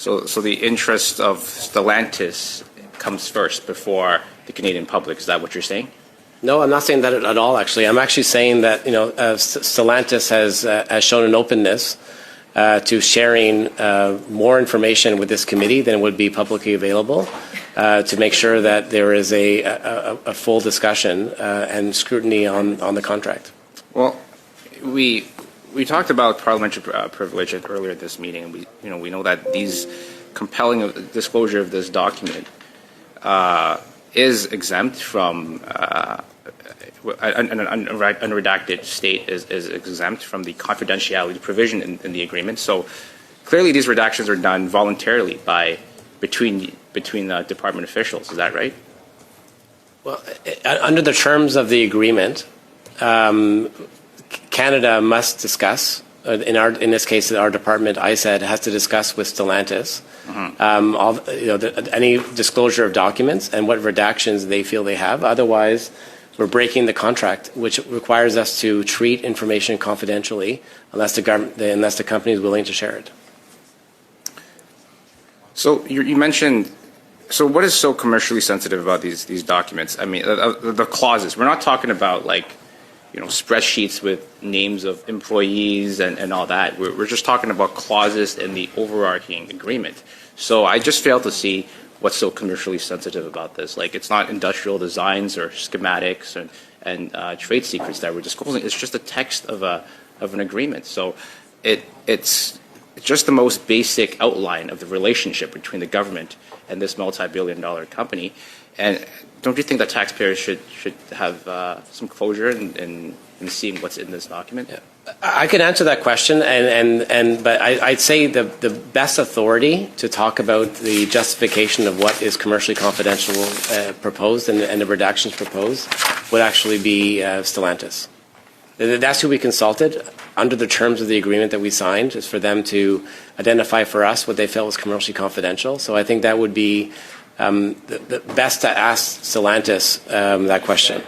So the interest of Stellantis comes first before the Canadian public. Is that what you're saying? No, I'm not saying that at all, actually. I'm actually saying that, Stellantis has shown an openness to sharing more information with this committee than would be publicly available to make sure that there is a full discussion and scrutiny on the contract. Well, we talked about parliamentary privilege earlier in this meeting. We know that these compelling disclosure of this document is exempt from an unredacted state is exempt from the confidentiality provision in the agreement. So clearly, these redactions are done voluntarily between department officials. Is that right? Well, under the terms of the agreement, Canada must discuss. In this case, our department, ISED, has to discuss with Stellantis any disclosure of documents and what redactions they feel they have. Otherwise, we're breaking the contract, which requires us to treat information confidentially unless the company is willing to share it. So you mentioned. So what is so commercially sensitive about these documents? I mean, the clauses. We're not talking about spreadsheets with names of employees and all that. We're just talking about clauses in the overarching agreement. So I just fail to see what's so commercially sensitive about this. Like, it's not industrial designs or schematics and trade secrets that we're disclosing. It's just the text of an agreement. So it's just the most basic outline of the relationship between the government and this multi-billion-dollar company. And don't you think that taxpayers should have some closure in seeing what's in this document? Yeah. I could answer that question, but I'd say the best authority to talk about the justification of what is commercially confidential proposed and the redactions proposed would actually be Stellantis. That's who we consulted under the terms of the agreement that we signed, is for them to identify for us what they felt was commercially confidential. So I think that would be the best to ask Stellantis that question.